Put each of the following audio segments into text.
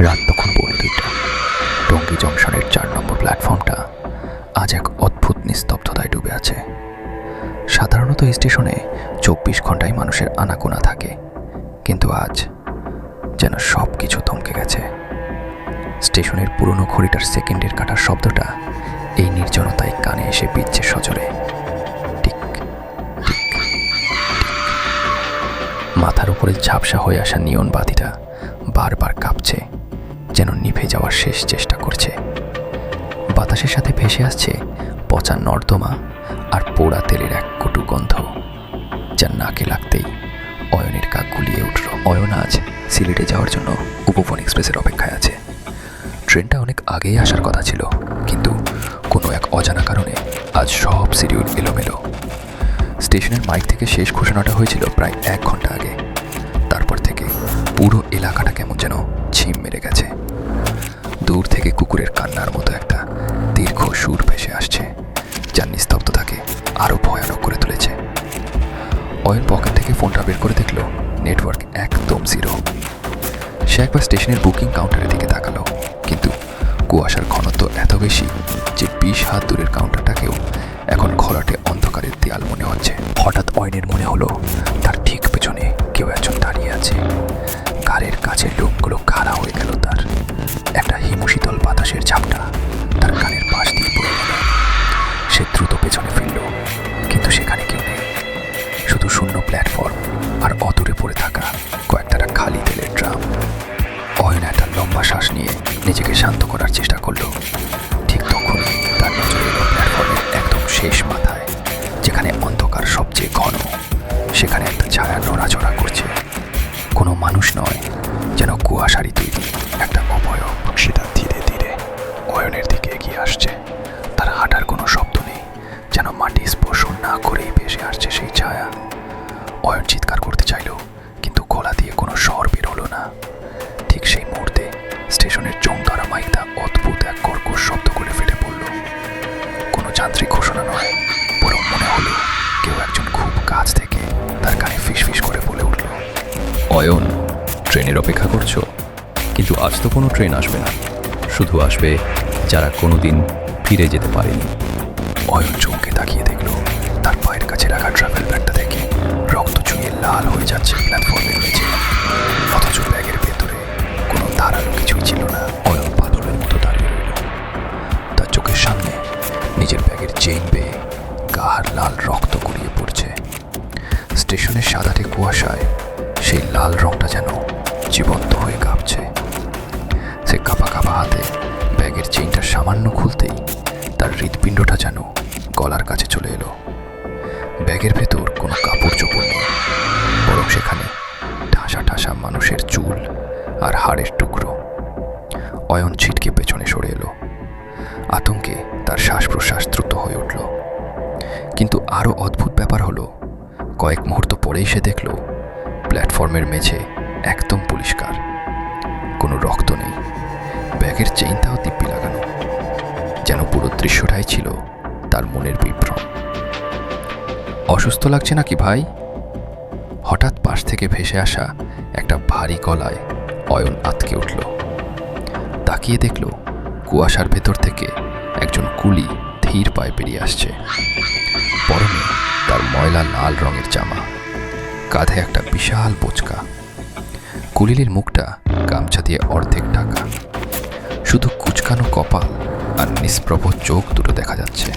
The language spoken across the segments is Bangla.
রাত তখন পৌনে 2টা। টঙ্গী জংশনের 4 নম্বর প্ল্যাটফর্মটা আজ এক অদ্ভুত নিস্তব্ধতায় ডুবে আছে। সাধারণত এই স্টেশনে 24 ঘন্টায় মানুষের আনাগোনা থাকে, কিন্তু আজ যেন সব কিছু থমকে গেছে। স্টেশনের পুরনো ঘড়িটার সেকেন্ডের কাটার শব্দটা এই নির্জনতায় কানে এসে বিচ্ছে সজোরে। Tick tick tick. মাথার উপরে ঝাপসা হয়ে আসা নিয়ন বাতিটা বারবার কাঁপছে, যেন নিভে যাওয়ার শেষ চেষ্টা করছে। বাতাসের সাথে ভেসে আসছে পচা নর্দমা আর পোড়া তেলের এক কটু গন্ধ, যার নাকে লাগতেই অয়নের কাক গুলিয়ে উঠল। অয়ন আজ সিলেটে যাওয়ার জন্য উপবন এক্সপ্রেসের অপেক্ষায় আছে। ট্রেনটা অনেক আগেই আসার কথা ছিল, কিন্তু কোনো এক অজানা কারণে আজ সব শিডিউল এলোমেলো। স্টেশনের মাইক থেকে শেষ ঘোষণাটা হয়েছিল প্রায় 1 ঘন্টা আগে। তারপর থেকে পুরো এলাকাটা কেমন যেন ঝিম মেরে গেছে। দূর থেকে কুকুরের কান্নার মতো একটা দীর্ঘ সুর ভেসে আসছে, যার নিস্তব্ধতাকে আরও ভয়ানক করে তুলেছে। অয়ন পকেট থেকে ফোনটা বের করে দেখল নেটওয়ার্ক একদম জিরো। সে একবার স্টেশনের বুকিং কাউন্টারের দিকে তাকালো, কিন্তু কুয়াশার ঘনত্ব এত বেশি যে 20 হাত দূরের কাউন্টারটাকেও এখন ঘোলাটে অন্ধকারের দেয়াল মনে হচ্ছে। হঠাৎ অয়নের মনে হলো তার ঠিক পেছনে কেউ একজন দাঁড়িয়ে আছে। ঘাড়ের কাছের লোকগুলো খাড়া হয়ে গেল। তার একটা হিমশীতল বাতাসের ঝাপটা তার কানের পাশ দিয়ে পড়ে গেল। সে দ্রুত পেছনে ফিরল, কিন্তু সেখানে কেউ নেই। শুধু শূন্য প্ল্যাটফর্ম আর অদূরে পড়ে থাকা কয়েকটা খালি তেলের ড্রাম। অয়ন একটা লম্বা শ্বাস নিয়ে নিজেকে শান্ত করার চেষ্টা করল। ঠিক তখনই তার নজর এলো প্ল্যাটফর্মের একদম শেষ মাথায়, যেখানে অন্ধকার সবচেয়ে ঘন। সেখানে একটা ছায়া নড়াচড়া করছে। কোনো মানুষ নয়, যেন কুয়াশারই তৈরি একটা অবয়ব। সেটা ধীরে ধীরে অয়নের দিকে এগিয়ে আসছে। তার হাঁটার কোনো শব্দ নেই, যেন মাটি স্পর্শ না করেই ভেসে আসছে সেই ছায়া। অয়ন চিৎকার করতে চাইল, কিন্তু গলা দিয়ে কোনো স্বর বের হলো না। ঠিক সেই মুহূর্তে স্টেশনের জংধরা মাইকটা অদ্ভুত এক কর্কশ শব্দ করে ফেটে পড়ল। কোনো যান্ত্রিক ঘোষণা নয়, বরং মনে হলো কেউ একজন খুব কাছ থেকে তার কানে ফিসফিস করে বলে উঠল, অয়ন, ট্রেনের অপেক্ষা করছো? কিন্তু আজ তো কোনো ট্রেন আসবে না, শুধু আসবে যারা কোনোদিন ফিরে যেতে পারেনি। অয়ন চমকে তাকিয়ে দেখল তার পায়ের কাছে রাখা ট্রাভেল ব্যাগটা থেকে রক্ত চুইয়ে লাল হয়ে যাচ্ছে প্ল্যাটফর্মের নিচে, অথচ ব্যাগের ভেতরে কোনো ধারালো কিছুই ছিল না। অয়ন পাথরের মতো দাঁড়িয়ে রইল। তার চোখের সামনে নিজের ব্যাগের চেইন বেয়ে গাঢ় লাল রক্ত গড়িয়ে পড়ছে। স্টেশনের সাদাটে কুয়াশায় সেই লাল রংটা যেন জীবন্ত হয়ে কাঁপছে। সে কাঁপা কাঁপা হাতে ব্যাগের চেইনটা সামান্য খুলতেই তার হৃৎপিণ্ডটা যেন গলার কাছে চলে এলো। ব্যাগের ভেতর কোনো কাপড় চোপড় নেই, বরং সেখানে ঠাসা ঠাসা মানুষের চুল আর হাড়ের টুকরো। অয়ন ছিটকে পেছনে সরে এলো। আতঙ্কে তার শ্বাস প্রশ্বাস দ্রুত হয়ে উঠল। কিন্তু আরও অদ্ভুত ব্যাপার হলো, কয়েক মুহূর্ত পরেই সে দেখল প্ল্যাটফর্মের মেঝে একদম পরিষ্কার, কোনো রক্ত নেই। ব্যাগের চেইনটাও দিব্যি লাগানো, যেন পুরো দৃশ্যটাই ছিল তার মনের বিভ্রম। অসুস্থ লাগছে নাকি ভাই? হঠাৎ পাশ থেকে ভেসে আসা একটা ভারী গলায় অয়ন আতকে উঠল। তাকিয়ে দেখল কুয়াশার ভেতর থেকে একজন কুলি ধীর পায়ে বেরিয়ে আসছে। পরনে তার ময়লা লাল রঙের জামা, কাঁধে একটা বিশাল বোঁচকা। কুলিলির মুখটা গামছা দিয়ে অর্ধেক ঢাকা, শুধু কুচকানো কপাল আর নিষ্প্রভ চোখ দুটো দেখা যাচ্ছে।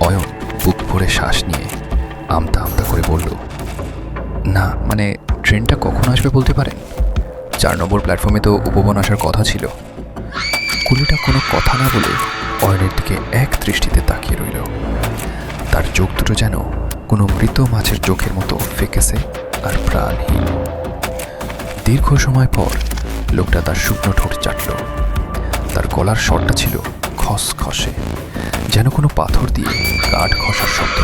অয়ন বুক ভরে শ্বাস নিয়ে আমতা আমতা করে বলল, না মানে ট্রেনটা কখন আসবে বলতে পারেন? 4 নম্বর প্ল্যাটফর্মে তো উপবন আসার কথা ছিল। কুলিটা কোনো কথা না বলে অয়নের দিকে এক দৃষ্টিতে তাকিয়ে রইল। তার চোখ দুটো যেন কোনো মৃত মাছের চোখের মতো ফেকেছে আর প্রাণহীন। দীর্ঘ সময় পর লোকটা তার শুকনো ঠোঁট চাটল। তার গলার স্বরটা ছিল খসখসে, যেন কোনো পাথর দিয়ে কাঠ ঘষার শব্দ।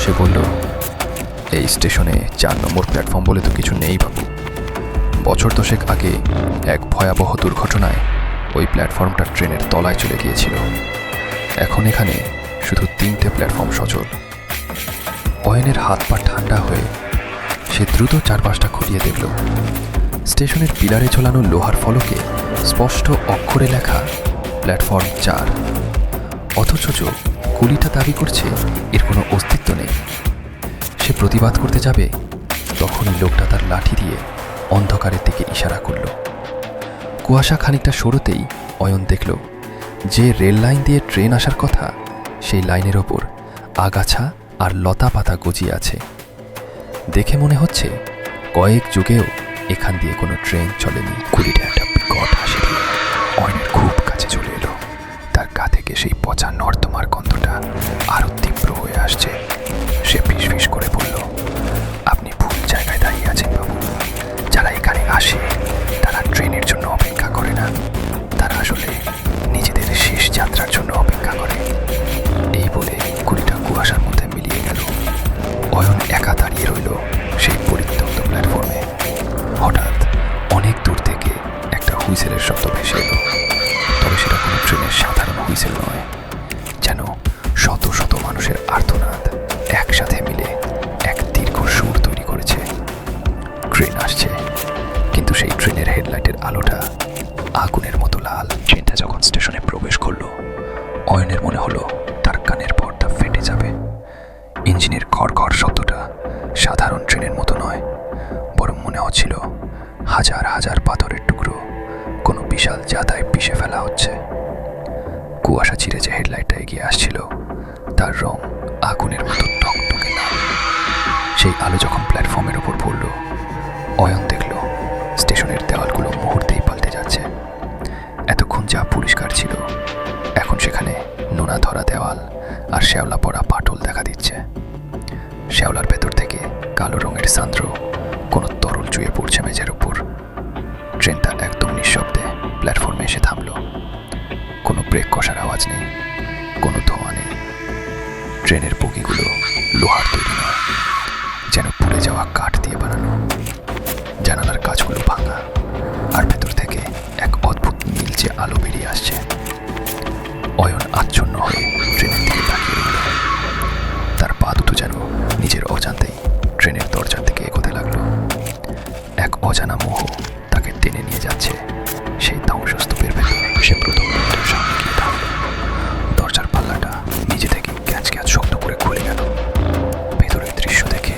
সে বলল, এই স্টেশনে 4 নম্বর প্ল্যাটফর্ম বলে তো কিছু নেই বাবু। বছর 10 আগে এক ভয়াবহ দুর্ঘটনায় ওই প্ল্যাটফর্মটা ট্রেনের তলায় চলে গিয়েছিল। এখন এখানে শুধু 3টে প্ল্যাটফর্ম সচল। অয়নের হাত পা ঠান্ডা হয়ে সে দ্রুত চারপাশটা খুঁটিয়ে দেখল। স্টেশনের পিলারে ঝোলানো লোহার ফলকে স্পষ্ট অক্ষরে লেখা প্ল্যাটফর্ম 4। অথচ কুলিটা দাবি করছে এর কোনো অস্তিত্ব নেই। সে প্রতিবাদ করতে যাবে, তখনই লোকটা তার লাঠি দিয়ে অন্ধকারের দিকে ইশারা করল। কুয়াশা খানিকটা সরতেই অয়ন দেখল যে রেল লাইন দিয়ে ট্রেন আসার কথা, সেই লাইনের ওপর আগাছা আর লতা পাতা গজিয়ে আছে। দেখে মনে হচ্ছে কয়েক যুগেও এখান দিয়ে কোনো ট্রেন চলেনি। কুলিটা একটা বিকট হাসি দিয়ে অয়নের খুব কাছে চলে এলো। তার গা থেকে সেই পচা নর্দমার গন্ধটা আরো তীব্র হয়ে আসছে। সে ফিস ফিস করে বলল, আপনি ভুল জায়গায় দাঁড়িয়ে আছেন বাবু। যারা এখানে আসে তারা ট্রেনের জন্য অপেক্ষা করে না, তারা আসলে নিজেদের শেষ যাত্রার জন্য অপেক্ষা করে। এই বলে কুলিটা কুয়াশার মধ্যে মিলিয়ে গেল। অয়ন একা দাঁড়িয়ে রইল সেই পরিত্যক্ত প্ল্যাটফর্মে। হঠাৎ অনেক দূর থেকে একটা হুইসেলের শব্দ ভেসে এলো। তবে সেটা কোনো ট্রেনের সাধারণ হুইসেল নয়, যেন শত শত মানুষের আর্তনাদ একসাথে মিলে এক দীর্ঘ সুর তৈরি করেছে। ট্রেন আসছে, কিন্তু সেই ট্রেনের হেডলাইটের আলোটা আগুনের মতো লাল। ট্রেনটা যখন স্টেশনে প্রবেশ করলো, অয়নের মনে হলো তার কানের পর্দা ফেটে যাবে। ইঞ্জিনের খড়খড় শব্দটা সাধারণ ট্রেনের মতো নয়, বরং মনে হচ্ছিল হাজার হাজার পাথরের টুকরো কোনো বিশাল জাতায় পিষে ফেলা হচ্ছে। কুয়াশা চিরে যে হেডলাইটটা এগিয়ে আসছিল, তার রং আগুনের মতো টকটকে লাল। সেই আলো যখন প্ল্যাটফর্মের ওপর পড়ল, অয়ন দেখল স্টেশনের দেওয়ালগুলো মুহূর্তেই পাল্টে যাচ্ছে। এতক্ষণ যা পরিষ্কার ছিল, এখন সেখানে নোনা ধরা দেওয়াল আর শ্যাওলা পড়া পাটল দেখা দিচ্ছে। শ্যাওলার ভেতর থেকে কালো রঙের সান্দ্র কোনো তরল চুয়ে পড়ছে মেঝের উপর। ট্রেনটা একদম নিঃশব্দে প্ল্যাটফর্মে এসে থামল। কোনো ব্রেক কষার আওয়াজ নেই, কোনো ধোঁয়া নেই। ট্রেনের বগিগুলো লোহার তৈরি নয়, যেন পুড়ে যাওয়া কাঠ দিয়ে বানানো। জানালার কাঁচগুলো ভাঙা, আর ভেতর থেকে এক অদ্ভুত নীলচে আলো বেরিয়ে আসছে। অয়ন আচ্ছন্ন হয়ে ট্রেনের দিকে তাকিয়ে রইল। তার পা দুটো যেন নিজের অজান্তেই ট্রেনের দরজার দিকে এগোতে লাগলো। এক অজানা মোহ তাকে টেনে নিয়ে যাচ্ছে সেই ধ্বংসস্তূপের ভেতরে। সে প্রথম দরজার সামনে গিয়ে দাঁড়ালো। দরজার পাল্লাটা নিজে থেকে ক্যাচ ক্যাচ শক্ত করে খুলে গেল। ভেতরের দৃশ্য দেখে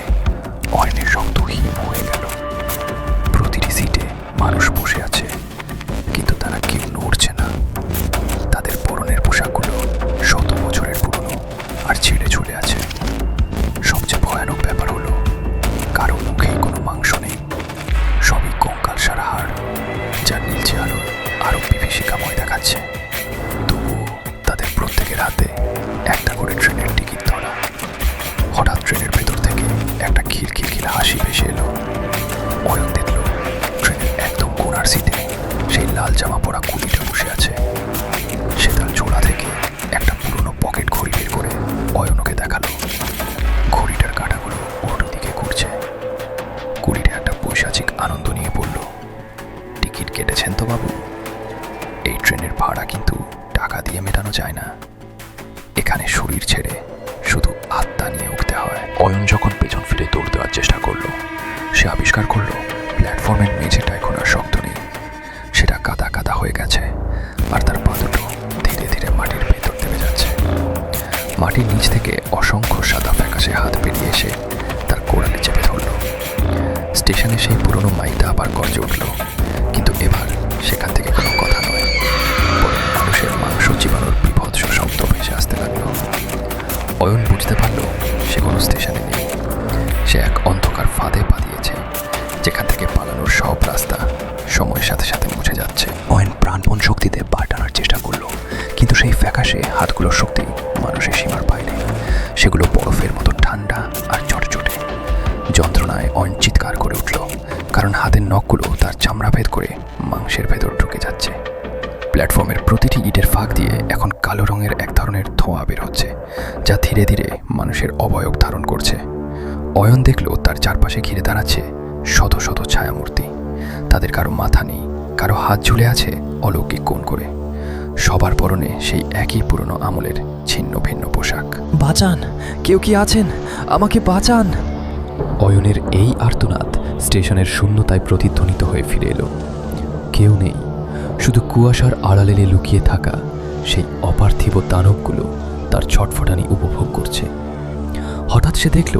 অয়নের রক্ত হিম হয়ে গেল। প্রতিটি সিটে মানুষ বসে আছে, কিন্তু তারা কেউ নড়ছে না। তাদের পরনের পোশাকগুলো শত বছরের পুরনো আর ছিঁড়ে ঝুলে আছে। সবচেয়ে ভয়ানক ব্যাপার হলো, কারো মুখেই কোনো মাংস নেই, সবই কঙ্কাল সারা হাড়, যার নীলচে আলো আরো বিভীষিকাময় দেখাচ্ছে। তবুও তাদের প্রত্যেকের হাতে একটা করে ট্রেনের টিকিট ধরা। হঠাৎ ট্রেনের ভেতর থেকে একটা খিলখিল হাসি ভেসে এলো। অয়ন দেখল ট্রেনের একদম কোণার সিটে সেই লাল জামা পরা কুলিটা বসে আছে। সে তার ঝোলা থেকে একটা পুরনো পকেট ঘড়ি বের করে অয়নকে দেখালো। ঘড়িটার কাঁটাগুলো উল্টো দিকে ঘুরছে। কুলিটা একটা পৈশাচিক আনন্দ নিয়ে বলল, টিকিট কেটেছেন তো বাবু? এই ট্রেনের ভাড়া কিন্তু টাকা দিয়ে মেটানো যায় না। এখানে শরীর ছেড়ে শুধু আত্মা নিয়ে উঠতে হয়। অয়ন যখন পেছন ফিরে দৌড় দেওয়ার চেষ্টা করলো, সে আবিষ্কার করলো প্ল্যাটফর্মের মেঝেটা এখন আর শক্ত নেই, সেটা কাদা কাদা হয়ে গেছে। আর তার পা দুটো ধীরে ধীরে মাটির ভেতর দেবে যাচ্ছে। মাটির নিচ থেকে অসংখ্য সাদা ফ্যাকাশে হাত বেরিয়ে এসে তার কোড়ালে চেপে ধরল। স্টেশনে সেই পুরনো মাইকটা আবার গর্জে উঠল, কিন্তু এবার সেখান থেকে কোনো কথা নয়, বরং মানুষের মাংস চিবানোর বিভৎস শব্দ ভেসে আসতে লাগলো। অয়ন বুঝতে পারল সে কোনো স্টেশনে নেই, সে এক অন্ধকার ফাঁদে পা দিয়েছে, যেখান থেকে পালানোর সব রাস্তা সময়ের সাথে সাথে মুছে যাচ্ছে। অয়ন প্রাণপণ শক্তিতে পা টানার চেষ্টা করলো, কিন্তু সেই ফ্যাকাশে হাতগুলোর শক্তি মানুষের সীমার বাইরে। সেগুলো বরফের মতো ঠান্ডা আর চটচটে। যন্ত্রণায় অয়ন চিৎকার করে উঠল, কারণ হাতের নখগুলো তার চামড়া ভেদ করে মাংসের ভেতর ঢুকে যাচ্ছে। প্ল্যাটফর্মের প্রতিটি ইটের ফাঁক দিয়ে এখন কালো রঙের এক ধরনের ধোঁয়া বের হচ্ছে, যা ধীরে ধীরে মানুষের অবয়ব ধারণ করছে। অয়ন দেখল তার চারপাশে ঘিরে দাঁড়াচ্ছে শত শত ছায়ামূর্তি। তাদের কারো মাথা নেই, কারো হাত ঝুলে আছে অলৌকিক কোণ করে। সবার পরনে সেই একই পুরনো আমলের ছিন্ন ভিন্ন পোশাক। বাঁচান, কেউ কি আছেন? আমাকে বাঁচান। অয়নের এই আর্তনাদ স্টেশনের শূন্যতায় প্রতিধ্বনিত হয়ে ফিরে এলো। কেউ নেই, শুধু কুয়াশার আড়ালে লুকিয়ে থাকা সেই অপার্থিব দানবগুলো তার ছটফটানি উপভোগ করছে। হঠাৎ সে দেখল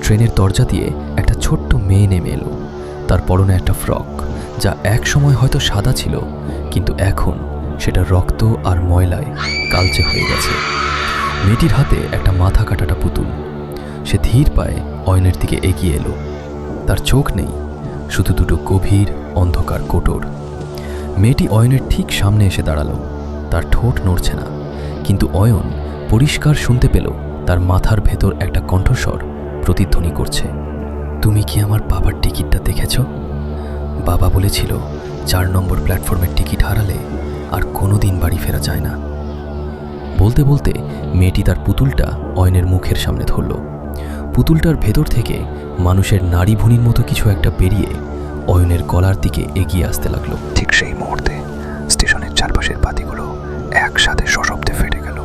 ট্রেনের দরজা দিয়ে একটা ছোট্ট মেয়ে নেমে এলো। তার পরনে একটা ফ্রক, যা এক সময় হয়তো সাদা ছিল, কিন্তু এখন সেটা রক্ত আর ময়লায় কালচে হয়ে গেছে। মেয়েটির হাতে একটা মাথা কাটাটা পুতুল। সে ধীর পায়ে অয়নের দিকে এগিয়ে এলো। তার চোখ নেই, শুধু দুটো গভীর অন্ধকার কোটর। মেয়েটি অয়নের ঠিক সামনে এসে দাঁড়ালো। তার ঠোঁট নড়ছে না, কিন্তু অয়ন পরিষ্কার শুনতে পেল তার মাথার ভেতর একটা কণ্ঠস্বর প্রতিধ্বনি করছে। তুমি কি আমার বাবার টিকিটটা দেখেছ? বাবা বলেছিল 4 নম্বর প্ল্যাটফর্মের টিকিট হারালে আর কোনো দিন বাড়ি ফেরা যায় না। বলতে বলতে মেয়েটি তার পুতুলটা অয়নের মুখের সামনে ধরল। পুতুলটার ভেতর থেকে মানুষের নাড়ি ভুনির মতো কিছু একটা বেরিয়ে অয়নের গলার দিকে এগিয়ে আসতে লাগলো। ঠিক সেই মুহূর্তে স্টেশনের চারপাশের বাতিগুলো একসাথে সশব্দে ফেটে গেল।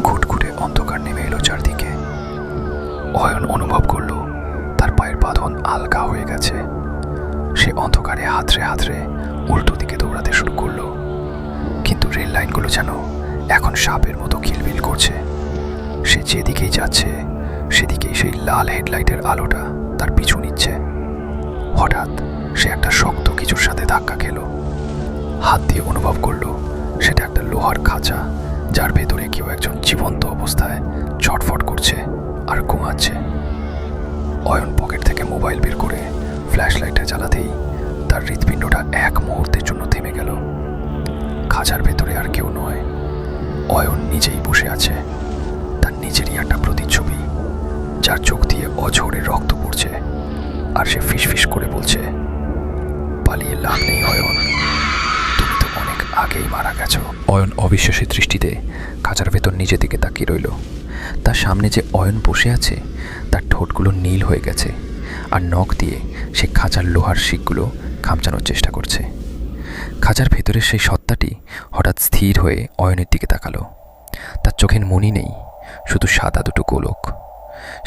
ঘুটঘুটে অন্ধকার নেমে এলো চারদিকে। অয়ন অনুভব করলো তার পায়ের বাঁধন আলগা হয়ে গেছে। সে অন্ধকারে হাতড়ে হাতড়ে উল্টো দিকে দৌড়াতে শুরু করলো, কিন্তু রেল লাইনগুলো যেন এখন সাপের মতো কিলবিল করছে। সে যেদিকেই যাচ্ছে সেদিকেই সেই লাল হেডলাইটের আলোটা তার পিছু নিচ্ছে। হঠাৎ সে একটা শক্ত কিছুর সাথে ধাক্কা খেল। হাত দিয়ে অনুভব করলো সেটা একটা লোহার খাঁচা, যার ভেতরে কেউ একজন জীবন্ত অবস্থায় ছটফট করছে আর ঘুমাচ্ছে। অয়ন পকেট থেকে মোবাইল বের করে ফ্ল্যাশ লাইটটা জ্বালাতেই তার হৃৎপিণ্ডটা এক মুহূর্তের জন্য থেমে গেল। খাঁচার ভেতরে আর কেউ নয়, অয়ন নিজেই বসে আছে। তার নিজেরই একটা প্রতিচ্ছবি, যার চোখ দিয়ে অঝরে রক্ত পড়ছে, আর সে ফিসফিস করে বলছে, পালিয়ে লাভ নেই অয়ন, তুমি তো অনেক আগেই মারা গেছো। অয়ন অবিশ্বাসী দৃষ্টিতে খাঁচার ভেতর নিজে দিকে তাকিয়ে রইল। তার সামনে যে অয়ন বসে আছে তার ঠোঁটগুলো নীল হয়ে গেছে, আর নখ দিয়ে সে খাঁচার লোহার শিকগুলো খামচানোর চেষ্টা করছে। খাঁচার ভেতরের সেই সত্তাটি হঠাৎ স্থির হয়ে অয়নের দিকে তাকালো। তার চোখের মনি নেই, শুধু সাদা দুটো গোলক।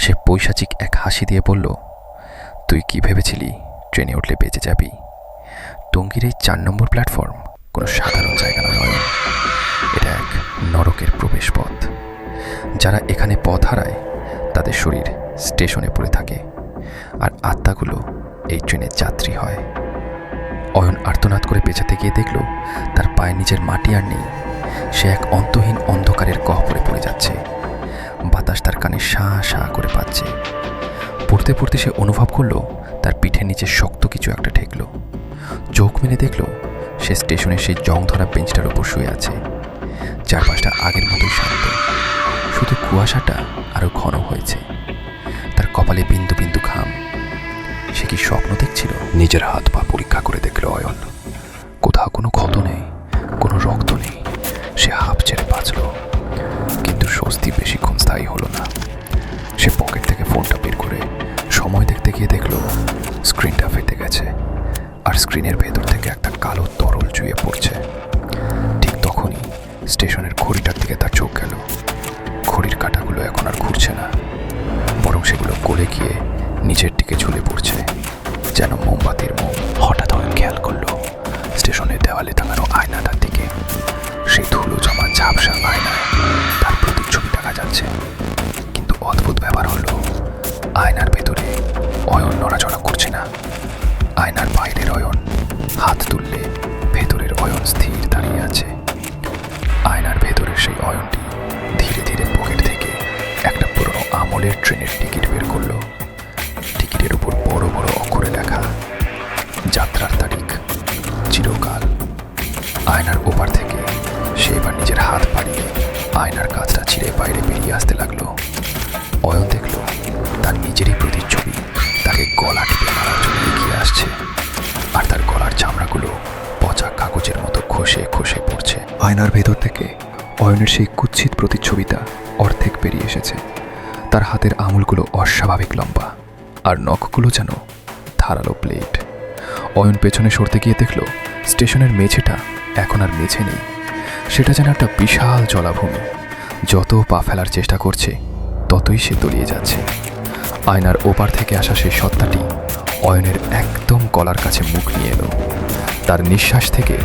সে পৈশাচিক এক হাসি দিয়ে বলল, তুই কি ভেবেছিলি ট্রেনে উঠলে বেঁচে যাবি? টঙ্গীর এই 4 নম্বর প্ল্যাটফর্ম কোনো সাধারণ জায়গা নয় অয়ন, এটা এক নরকের প্রবেশ পথ। যারা এখানে পথ হারায় তাদের শরীর স্টেশনে পড়ে থাকে, আর আত্মাগুলো এই ট্রেনের যাত্রী হয়। অয়ন আর্তনাদ করে পেছাতে গিয়ে দেখল তার পায়ে নিজের মাটি আর নেই। সে এক অন্তহীন অন্ধকারের গহ্বরে পড়ে যাচ্ছে। বাতাস তার কানে শা শা করে পাচ্ছে। পড়তে পড়তে সে অনুভব করলো তার পিঠের নিচে শক্ত কিছু একটা ঠেকল। চোখ মেলে দেখল সে স্টেশনের সেই জং ধরা বেঞ্চটার উপর শুয়ে আছে। চারপাশটা আগের মতোই শান্ত, শুধু কুয়াশাটা আরো ঘন হয়েছে। তার কপালে বিন্দু বিন্দু ঘাম। সে কি স্বপ্ন দেখছিল? নিজের হাত পা পরীক্ষা করে দেখল অয়ন। কোথাও কোনো ক্ষত নেই, কোনো রক্ত নেই। সে হাঁপ ছেড়ে বাঁচল, কিন্তু স্বস্তি বেশিক্ষণ স্থায়ী হলো না। সে পকেট থেকে ফোনটা বের করে সময় দেখতে গিয়ে দেখল স্ক্রিনটা ফেটে গেছে, আর স্ক্রিনের ভেতর থেকে একটা কালো তরল চুইয়ে পড়ছে। ঠিক তখনই স্টেশনের ঘড়িটার দিকে তার চোখ গেল। ঘড়ির কাঁটাগুলো এখন আর ঘুরছে না, বরং সেগুলো গলে গিয়ে নিচের দিকে ঝুলে পড়ছে, যেন মোমবাতির মোম। হঠাৎ অয়ন খেয়াল করলো স্টেশনের দেওয়ালে টাঙানো আয়নাটার দিকে। সেই ধুলো জমা ঝাপসা আয়নায় তার প্রতিচ্ছবি দেখা যাচ্ছে, কিন্তু অদ্ভুত ব্যাপার হলো আয়নার ভেতরে অয়ন নড়াচড়া করছে না। আয়নার বাইরের অয়ন হাত তুললে ভেতরের অয়ন স্থির দাঁড়িয়ে আছে। আয়নার ভেতরের সেই অয়নটি ধীরে ধীরে পকেট থেকে একটা পুরনো আমলের ট্রেনের টিকিট বের করলো। টিকিটের উপর বড় বড় অক্ষরে লেখা, যাত্রার তারিখ চিরকাল। আয়নার ওপার থেকে সে এবার নিজের হাত বাড়িয়ে আয়নার কাঁচটা ছিঁড়ে বাইরে বেরিয়ে আসতে লাগলো। অয়ন দেখল তার নিজেরই প্রতিচ্ছবি তাকে গলা টিপে মারার জন্য এগিয়ে আসছে, আর তার গলার চামড়াগুলো পচা কাগজের মতো খসে খসে পড়ছে। আয়নার ভেতর থেকে অয়নের সেই কুৎসিত প্রতিচ্ছবিটা অর্ধেক বেরিয়ে এসেছে। তার হাতের আঙুলগুলো অস্বাভাবিক লম্বা, আর নখগুলো যেন ধারালো প্লেট। অয়ন পেছনে সরতে গিয়ে দেখল স্টেশনের মেঝেটা এখন আর মেঝে নেই, সেটা যেন একটা বিশাল জলাভূমি। যত পা ফেলার চেষ্টা করছে ততই সে তলিয়ে যাচ্ছে। আয়নার ওপার থেকে আসা সেই সত্তাটি অয়নের একদম গলার কাছে মুখ নিয়ে এলো। তার নিঃশ্বাস থেকে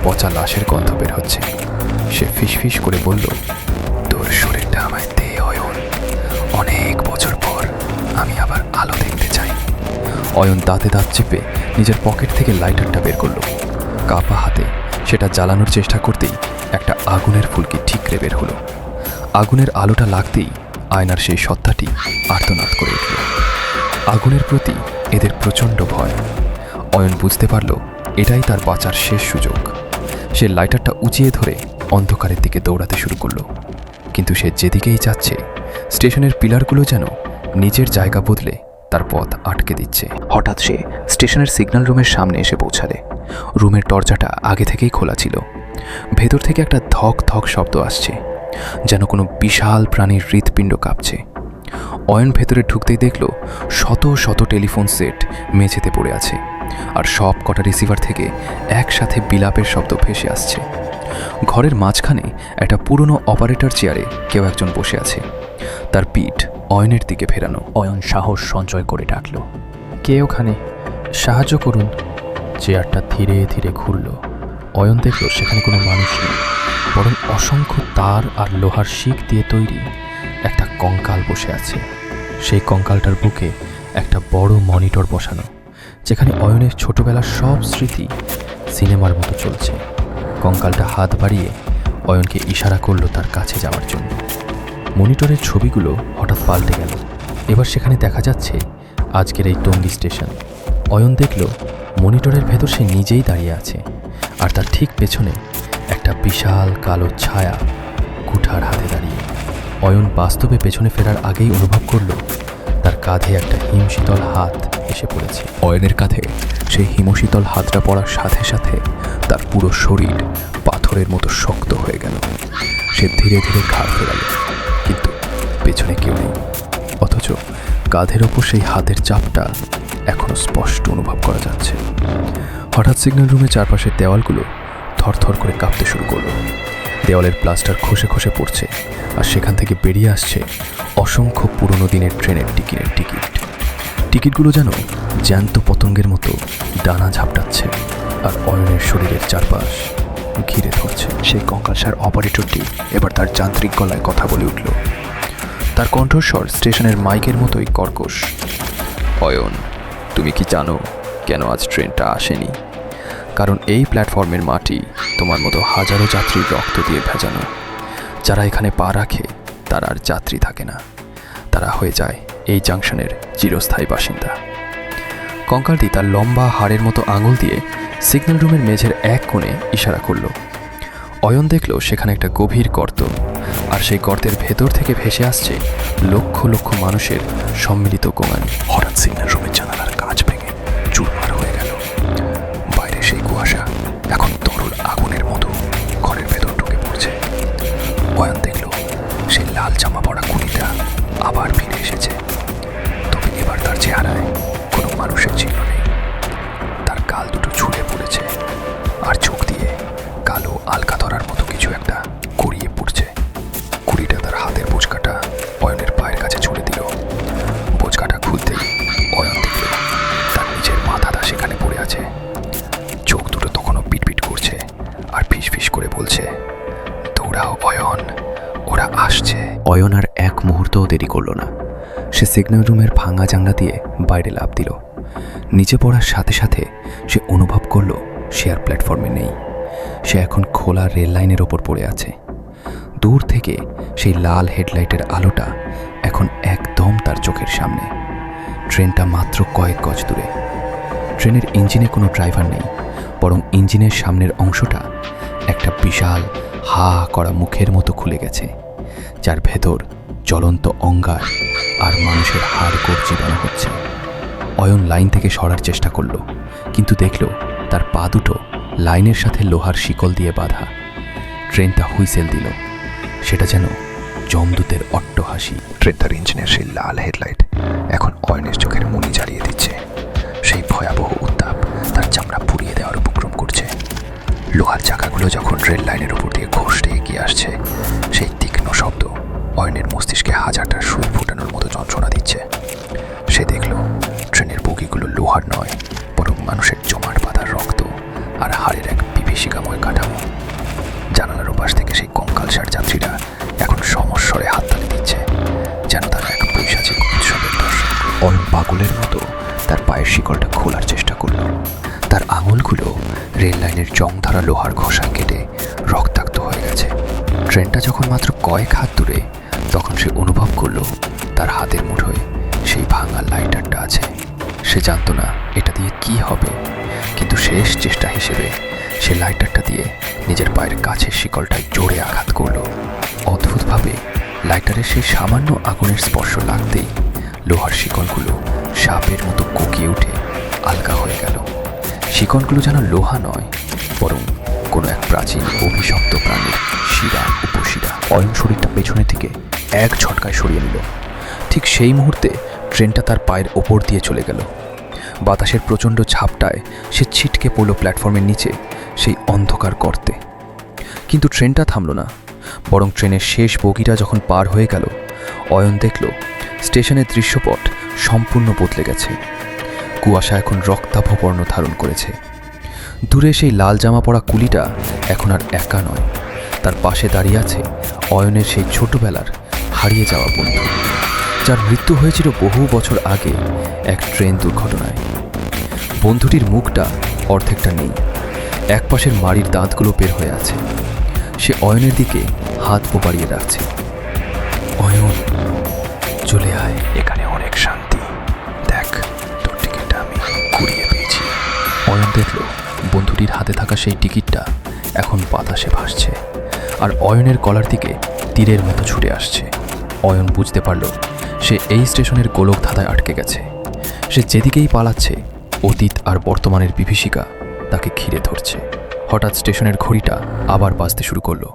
পচা লাশের গন্ধ বের হচ্ছে। সে ফিসফিস করে বলল, তোর শরীরটা আমায় দে অয়ন, অনেক বছর পর আমি আবার আলো দেখতে চাই। অয়ন দাঁতে দাঁত চেপে নিজের পকেট থেকে লাইটারটা বের করলো। কাপা হাতে সেটা জ্বালানোর চেষ্টা করতেই একটা আগুনের ফুলকি ঠিকরে বের হলো। আগুনের আলোটা লাগতেই আয়নার সেই সত্তাটি আর্তনাদ করে উঠল। আগুনের প্রতি এদের প্রচণ্ড ভয়। অয়ন বুঝতে পারল এটাই তার বাঁচার শেষ সুযোগ। সে লাইটারটা উঁচিয়ে ধরে অন্ধকারের দিকে দৌড়াতে শুরু করলো। কিন্তু সে যেদিকেই যাচ্ছে স্টেশনের পিলারগুলো যেন নিজের জায়গা বদলে তার পথ আটকে দিচ্ছে। হঠাৎ সে স্টেশনের সিগন্যাল রুমের সামনে এসে পৌঁছালে। রুমের দরজাটা আগে থেকেই খোলা ছিল। ভেতর থেকে একটা ধক ধক শব্দ আসছে, যেন কোনো বিশাল প্রাণীর হৃৎপিণ্ড কাঁপছে। অয়ন ভেতরে ঢুকতেই দেখল শত শত টেলিফোন সেট মেঝেতে পড়ে আছে, আর সব কটা রিসিভার থেকে একসাথে বিলাপের শব্দ ভেসে আসছে। ঘরের মাঝখানে একটা পুরনো অপারেটর চেয়ারে কেউ একজন বসে আছে, তার পিঠ অয়নের দিকে ফেরানো। অয়ন সাহস সঞ্চয় করে ডাকল, কে ওখানে? সাহায্য করুন। চেয়ারটা ধীরে ধীরে ঘুরল। অয়ন দেখল সেখানে কোনো মানুষ নেই, বরং অসংখ্য তার আর লোহার শিক দিয়ে তৈরি একটা কঙ্কাল বসে আছে। সেই কঙ্কালটার বুকে একটা বড় মনিটর বসানো, যেখানে অয়নের ছোটবেলার সব স্মৃতি সিনেমার মতো চলছে। কঙ্কালটা হাত বাড়িয়ে অয়নকে ইশারা করলো তার কাছে যাওয়ার জন্য। মনিটরের ছবিগুলো হঠাৎ পাল্টে গেল। এবার সেখানে দেখা যাচ্ছে আজকের এই টঙ্গী স্টেশন। অয়ন দেখল মনিটরের ভেতর সে নিজেই দাঁড়িয়ে আছে, আর তার ঠিক পেছনে একটা বিশাল কালো ছায়া কুঠার হাতে দাঁড়িয়ে। অয়ন বাস্তবে পেছনে ফেরার আগেই অনুভব করল তার কাঁধে একটা হিমশীতল হাত এসে পড়েছে। অয়নের কাঁধে সেই হিমশীতল হাতটা পড়ার সাথে সাথে তার পুরো শরীর পাথরের মতো শক্ত হয়ে গেল। সে ধীরে ধীরে ঘাড় ফেরাল, কিন্তু পেছনে কেউ নেই। অথচ কাঁধের ওপর সেই হাতের চাপটা এখনো স্পষ্ট অনুভব করা যাচ্ছে। হঠাৎ সিগন্যাল রুমের চারপাশের দেওয়ালগুলো থরথর করে কাঁপতে শুরু করলো। দেওয়ালের প্লাস্টার খসে খসে পড়ছে, আর সেখান থেকে বেরিয়ে আসছে অসংখ্য পুরনো দিনের ট্রেনের টিকিটগুলো যেন জ্যান্ত পতঙ্গের মতো ডানা ঝাপটাচ্ছে, আর অয়নের শরীরের চারপাশ ঘিরে ধরছে। সেই কঙ্কালসার অপারেটরটি এবার তার যান্ত্রিক গলায় কথা বলে উঠল। তার কণ্ঠস্বর স্টেশনের মাইকের মতোই কর্কশ। অয়ন, তুমি কি জানো কেন আজ ট্রেনটা আসেনি? কারণ এই প্ল্যাটফর্মের মাটি তোমার মতো হাজারো যাত্রীর রক্ত দিয়ে ভেজানো। যারা এখানে পা রাখে তারা আর যাত্রী থাকে না, তারা হয়ে যায় এই জাংশনের চিরস্থায়ী বাসিন্দা। কঙ্কালটি তার লম্বা হাড়ের মতো আঙুল দিয়ে সিগন্যাল রুমের মেঝের এক কোণে ইশারা করল। অয়ন দেখল সেখানে একটা গভীর গর্ত, আর সেই গর্তের ভেতর থেকে ভেসে আসছে লক্ষ লক্ষ মানুষের সম্মিলিত গোঙানি। হঠাৎ সিগন্যাল রুমের জানালার কাঁচ ভেঙে চুরমার হয়ে গেল। বাইরে সেই কুয়াশা এখন তরল আগুনের মতো ঘরের ভেতর ঢুকে পড়ছে। অয়ন দেখল সেই লাল জামা পরা খুনিটা আবার ফিরে এসেছে, তবে এবার তার চেহারায় কোনো মানুষের চিহ্ন নেই। তার গাল দুটো ঝুলে পড়েছে, আর চোখ দিয়ে কালো আলকা ধরার মতো কিছু একটা গড়িয়ে পড়ছে। কুড়িটা তার হাতের বোঝকাটা অয়নের পায়ের কাছে ছুড়ে দিল। বোঝকাটা খুলতেই অয়ন দেখল তার নিজের মাথাটা সেখানে পড়ে আছে। চোখ দুটো তখনও পিটপিট করছে, আর ফিস করে বলছে, দৌড়াও অয়ন, ওরা আসছে। অয়ন আর এক মুহূর্তও দেরি করল না। সে সিগন্যাল রুমের ভাঙা জানলা দিয়ে বাইরে লাফ দিল। নিচে পড়ার সাথে সাথে সে অনুভব করল সে আর প্ল্যাটফর্মে নেই। সে এখন খোলা রেল লাইনের ওপর পড়ে আছে। দূর থেকে সেই লাল হেডলাইটের আলোটা এখন একদম তার চোখের সামনে। ট্রেনটা মাত্র কয়েক গজ দূরে। ট্রেনের ইঞ্জিনে কোনো ড্রাইভার নেই, বরং ইঞ্জিনের সামনের অংশটা একটা বিশাল হা করা মুখের মতো খুলে গেছে, যার ভেতর জ্বলন্ত অঙ্গার আর মানুষের হাড় গোড় চিবানো হচ্ছে। অয়ন লাইন থেকে সরার চেষ্টা করল, কিন্তু দেখল তার পা দুটো লাইনের সাথে লোহার শিকল দিয়ে বাঁধা। ট্রেনটা হুইসেল দিল, সেটা যেন যমদূতের অট্টহাসি। ট্রেনটার ইঞ্জিনের সেই লাল হেডলাইট এখন অয়নের চোখের মনি জ্বালিয়ে দিচ্ছে। সেই ভয়াবহ উত্তাপ তার চামড়া পুড়িয়ে দেওয়ার উপক্রম করছে। লোহার চাকাগুলো যখন রেল লাইনের উপর দিয়ে ঘষতে এগিয়ে আসছে, সেই তীক্ষ্ণ শব্দ অয়নের মস্তিষ্কে হাজারটা সুই ফুটানোর মতো যন্ত্রণা দিচ্ছে। সে দেখল ট্রেনের বগিগুলো লোহার নয়, বরং মানুষের জমাট বাঁধার রক্ত আর হাড়ের এক বিভীষিকাময় কাঠামো। জানালার ওপাশ থেকে সেই কঙ্কালসার যাত্রীরা এখন সমস্বরে হাততালি দিচ্ছে, যেন তারা এক পৈশাচিক উৎসবের দর্শক। অয়ন পাগলের মতো তার পায়ের শিকলটা খোলার চেষ্টা করল। তার আঙুলগুলো রেল লাইনের জংধরা লোহার ঘষায় কেটে রক্তাক্ত হয়ে গেছে। ট্রেনটা যখন মাত্র কয়েক হাত দূরে, তখন সে অনুভব করল তার হাতের মুঠোয় সেই ভাঙা লাইটারটা আছে। সে জানত না এটা দিয়ে কি হবে, কিন্তু শেষ চেষ্টা হিসেবে সে লাইটারটা দিয়ে নিজের পায়ের কাছের শিকলটায় জোরে আঘাত করল। অদ্ভুতভাবে লাইটারের সেই সামান্য আগুনের স্পর্শ লাগতেই লোহার শিকলগুলো সাপের মতো কোকিয়ে উঠে আলগা হয়ে গেল। শিকলগুলো যেন লোহা নয়, বরং কোনো এক প্রাচীন অভিশপ্ত প্রাণীর শিরা উপশিরা। অয়ন শরীরটা পেছনের দিকে এক ঝটকায় সরিয়ে নিল। ঠিক সেই মুহূর্তে ট্রেনটা তার পায়ের ওপর দিয়ে চলে গেল। বাতাসের প্রচণ্ড ঝাপটায় সে ছিটকে পড়ল প্ল্যাটফর্মের নিচে সেই অন্ধকার গর্তে। কিন্তু ট্রেনটা থামল না, বরং ট্রেনের শেষ বগিটা যখন পার হয়ে গেল, অয়ন দেখল স্টেশনের দৃশ্যপট সম্পূর্ণ বদলে গেছে। কুয়াশা এখন রক্তাভ বর্ণ ধারণ করেছে। দূরে সেই লাল জামা পরা কুলিটা এখন আর একা নয়, তার পাশে দাঁড়িয়ে আছে অয়নের সেই ছোটবেলার হারিয়ে যাওয়া বন্ধু, যার মৃত্যু হয়েছিল বহু বছর আগে এক ট্রেন দুর্ঘটনায়। বন্ধুটির মুখটা অর্ধেকটা নেই, এক পাশের মাড়ির দাঁতগুলো বের হয়ে আছে। সে অয়নের দিকে হাত বাড়িয়ে রাখছে। অয়ন, চলে আয়, এখানে অনেক শান্তি। দেখ, তোর টিকিটটা আমি কুড়িয়ে পেয়েছি। অয়ন দেখল বন্ধুটির হাতে থাকা সেই টিকিটটা এখন বাতাসে ভাসছে, আর অয়নের গলার দিকে তীরের মতো ছুটে আসছে। অয়ন বুঝতে পারল সে এই স্টেশনের গোলক ধাঁধায় আটকে গেছে। সে যেদিকেই পালাচ্ছে, অতীত আর বর্তমানের বিভীষিকা তাকে ঘিরে ধরছে। হঠাৎ স্টেশনের ঘড়িটা আবার বাজতে শুরু করলো।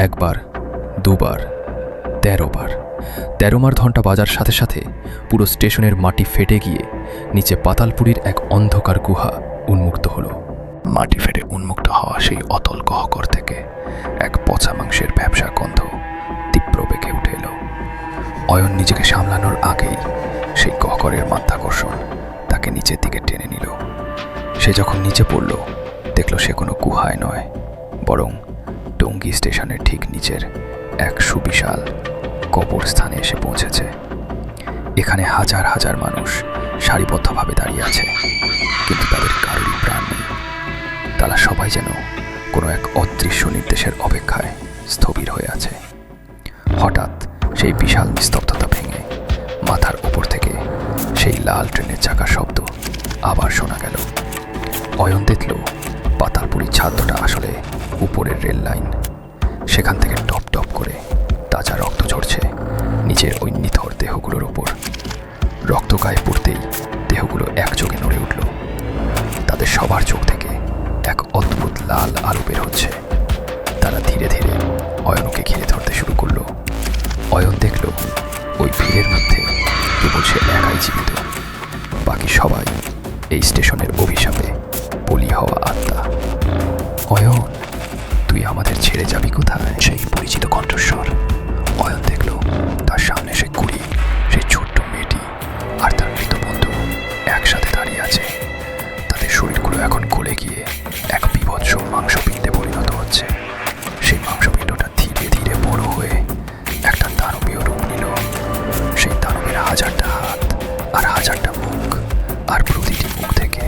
একবার, দুবার, 13 বার। 13 বার ঘন্টা বাজার সাথে সাথে পুরো স্টেশনের মাটি ফেটে গিয়ে নিচে পাতালপুরীর এক অন্ধকার গুহা উন্মুক্ত হলো। মাটি ফেটে উন্মুক্ত হওয়া সেই অতল গহ্বর থেকে এক পচা মাংসের ব্যবসা গন্ধ তীব্র বেগে উঠে এলো। অয়ন নিজেকে সামলানোর আগেই সেই গহ্বরের মাধ্যাকর্ষণ তাকে নিচের দিকে টেনে নিল। সে যখন নিচে পড়ল, দেখল সে কোনো গুহায় নয়, বরং টঙ্গী স্টেশনের ঠিক নিচের এক সুবিশাল কবরস্থানে এসে পৌঁছেছে। এখানে হাজার হাজার মানুষ সারিবদ্ধভাবে দাঁড়িয়ে আছে, কিন্তু তাদের কারোরই প্রাণ নেই। তারা সবাই যেন কোনো এক অদৃশ্য নির্দেশের অপেক্ষায় স্থবির হয়ে আছে। হঠাৎ সেই বিশাল নিস্তব্ধতা ভেঙে মাথার ওপর থেকে সেই লাল ট্রেনের চাকার শব্দ আবার শোনা গেল। অয়ন দেখল পাতালপুরীর ছাদটা আসলে উপরের রেল লাইন। সেখান থেকে টপ টপ করে তাজা রক্ত ঝরছে নিচের ওই নিথর দেহগুলোর ওপর। রক্ত গায়ে পড়তেই দেহগুলো একযোগে নড়ে উঠল। তাদের সবার চোখ থেকে এক অদ্ভুত লাল আলো বের হচ্ছে। তারা ধীরে ধীরে অয়নকে ঘিরে ধরতে শুরু করলো। অয়ন দেখল ওই ভিড়ের মধ্যে কেবল সে একাই জীবিত, বাকি সবাই এই স্টেশনের অভিশাপে বলি হওয়া আত্মা। অয়ন, তুই আমাদের ছেড়ে যাবি কোথায়? সেই পরিচিত কণ্ঠস্বর। অয়ন দেখল তার সামনে সে কুড়ি, সেই ছোট্ট মেয়েটি আর তার মৃত বন্ধু একসাথে দাঁড়িয়ে আছে। তাদের শরীরগুলো এখন গলে গিয়ে এক বীভৎস মাংসপিণ্ডে পরিণত হচ্ছে। সেই মাংসপিণ্ডটা ধীরে ধীরে বড় হয়ে একটা দানবীয় রূপ নিল। সেই দানবের হাজারটা হাত আর হাজারটা মুখ, আর প্রতিটি মুখ থেকে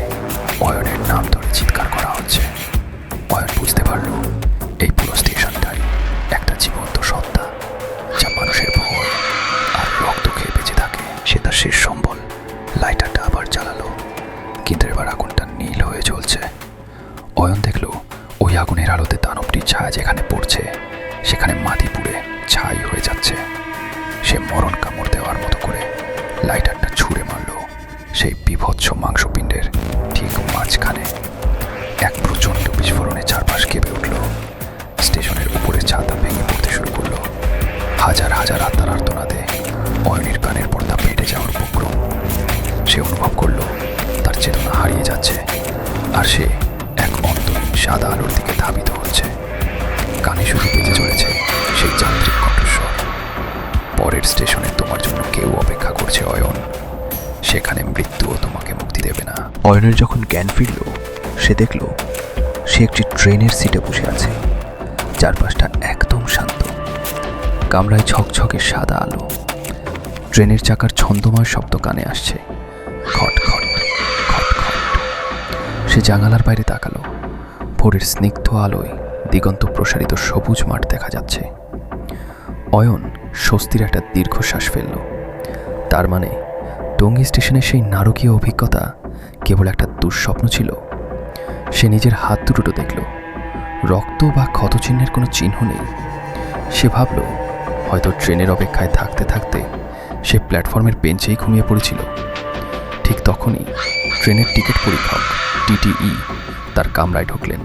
অয়নের নাম ধরে চিৎকার করা হচ্ছে। অয়ন বুঝতে পারল এই পুরো স্টেশনটাই একটা জীবন্ত সত্তা, যা মানুষের ভয় আর রক্ত খেয়ে বেঁচে থাকে। সে তার শেষ সম্বল লাইটারটা আবার জ্বালালো, কিন্তু এবার আগুনটা নীল হয়ে জ্বলছে। অয়ন দেখল ওই আগুনের আলোতে দানবটির ছায়া যেখানে পড়ছে, সেখানে মাটি পুড়ে ছাই হয়ে যাচ্ছে। সে মরণ কামড় দেওয়ার মতো করে লাইটারটা ছুঁড়ে মারল সেই বীভৎস মাংসপিণ্ডের ঠিক মাঝখানে। এক প্রচণ্ড বিস্ফোরণে চারপাশ কেঁপে উঠল। স্টেশনের উপরে ছাতা ভেঙে পড়তে শুরু করলো। হাজার হাজার আত্মার আর্তনাদে অয়নের কানের পর্দা ফেটে যাওয়ার উপক্রম। সে অনুভব করল তার চেতনা হারিয়ে যাচ্ছে, আর সে এক অন্তহীন সাদা আলোর দিকে ধাবিত হচ্ছে। কানে শুধু বেজে চলেছে সেই যান্ত্রিক কণ্ঠস্বর, পরের স্টেশনে তোমার জন্য কেউ অপেক্ষা করছে অয়ন। সেখানে মৃত্যুও তোমাকে মুক্তি দেবে না। অয়নের যখন জ্ঞান ফিরল, সে দেখল সে একটি ট্রেনের সিটে বসে আছে। চারপাশটা একদম শান্ত, কামরায় ঝকঝকে সাদা আলো, ট্রেনের চাকার ছন্দময় শব্দ কানে আসছে, খট খট খট খট। সে জানালার বাইরে তাকালো। ভোরের স্নিগ্ধ আলোয় দিগন্ত প্রসারিত সবুজ মাঠ দেখা যাচ্ছে। অয়ন স্বস্তির একটা দীর্ঘশ্বাস ফেলল। তার মানে টঙ্গী স্টেশনের সেই নারকীয় অভিজ্ঞতা কেবল একটা দুঃস্বপ্ন ছিল। সে নিজের হাত দুটো দেখল, রক্ত বা ক্ষতচিহ্নের কোনো চিহ্ন নেই। সে ভাবল হয়তো ট্রেনের অপেক্ষায় থাকতে থাকতে সে প্ল্যাটফর্মের বেঞ্চেই ঘুমিয়ে পড়েছিল। ঠিক তখনই ট্রেনের টিকিট পরীক্ষক টিটিই তার কামরায় ঢুকলেন।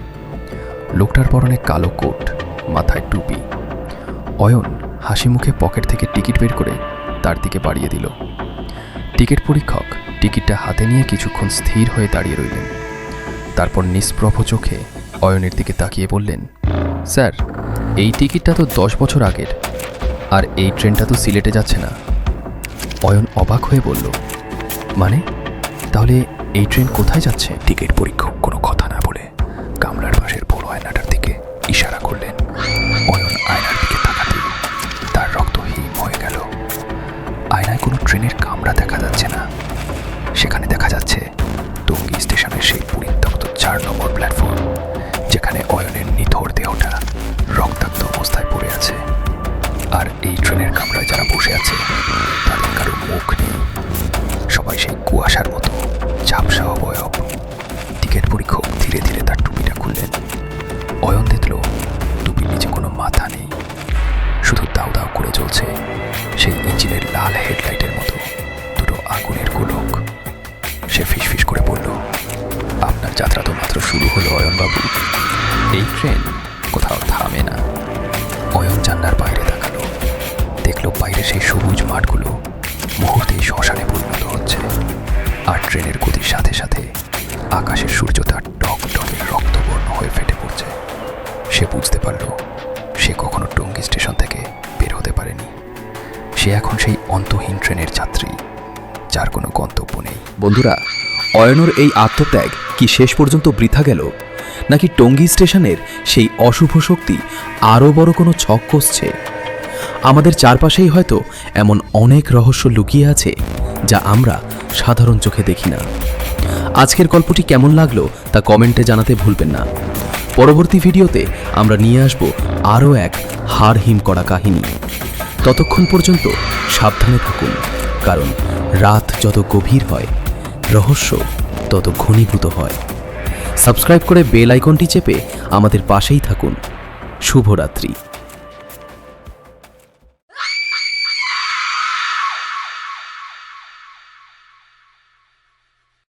লোকটার পরনে কালো কোট, মাথায় টুপি। অয়ন হাসি মুখে পকেট থেকে টিকিট বের করে তার দিকে বাড়িয়ে দিল। টিকিট পরীক্ষক টিকিটটা হাতে নিয়ে কিছুক্ষণ স্থির হয়ে দাঁড়িয়ে রইলেন। তারপর নিষ্প্রভ চোখে অয়নের দিকে তাকিয়ে বললেন, স্যার, এই টিকিটটা তো 10 বছর আগের, আর এই ট্রেনটা তো সিলেটে যাচ্ছে না। অয়ন অবাক হয়ে বলল, মানে তাহলে এই ট্রেন কোথায় যাচ্ছে? টিকিট পরীক্ষক কোনো কথা না বলে কামরার পাশের বড় আয়নাটার দিকে ইশারা করলেন। অয়ন আয়নার দিকে তাকাতে তার রক্ত হিম হয়ে গেল। আয়নায় কোনো ট্রেনের কামরা দেখা যাচ্ছে না, সেখানে দেখা যাচ্ছে টঙ্গী স্টেশনের সেই পরিত্যক্ত 4 নম্বর প্ল্যাটফর্ম, যেখানে অয়নের নিথর দেহটা রক্তাক্ত অবস্থায় পড়ে আছে। আর এই ট্রেনের কামরায় যারা বসে আছে তাদের কারো মুখ নেই, সবাই সেই কুয়াশার মতো ঝাপসা অবয়ব। টিকিট পরীক্ষক ধীরে ধীরে তার টুপিটা খুললেন। অয়ন দেখল টুপির নিচে কোনো মাথা নেই, শুধু দাউ দাউ করে জ্বলছে সেই ইঞ্জিনের লাল হেডলাইটের মতো দুটো আগুনের গোলক। সে ফিসফিস করে বলল, আপনার যাত্রা তো মাত্র শুরু হলো অয়নবাবু, এই ট্রেন কোথাও থামে না। অয়ন জানলার বাইরে তাকালো, দেখল বাইরে সেই সবুজ মাঠগুলো মুহূর্তেই শ্মশানে পরিণত হচ্ছে। আর ট্রেনের গতির সাথে সাথে আকাশের সূর্যটা টকটকে রক্তবর্ণ হয়ে ফেটে পড়ছে। সে বুঝতে পারল সে কখনো টঙ্গী স্টেশন থেকে বের হতে পারেনি। সে এখন সেই অন্তহীন ট্রেনের যাত্রী, যার কোনো গন্তব্য নেই। বন্ধুরা, অয়নর এই আত্মত্যাগ কি শেষ পর্যন্ত বৃথা গেল, নাকি টঙ্গী স্টেশনের সেই অশুভ শক্তি আরও বড় কোনো ছক কষছে? আমাদের চারপাশেই হয়তো এমন অনেক রহস্য লুকিয়ে আছে যা আমরা সাধারণ চোখে দেখি না। আজকের গল্পটি কেমন লাগলো তা কমেন্টে জানাতে ভুলবেন না। পরবর্তী ভিডিওতে আমরা নিয়ে আসব আরও এক হাড় হিম করা কাহিনী। ততক্ষণ পর্যন্ত সাবধানে থাকুন, কারণ রাত যত গভীর হয় রহস্য তত ঘনীভূত হয়। সাবস্ক্রাইব করে বেল আইকনটি চেপে আমাদের পাশেই থাকুন। শুভরাত্রি।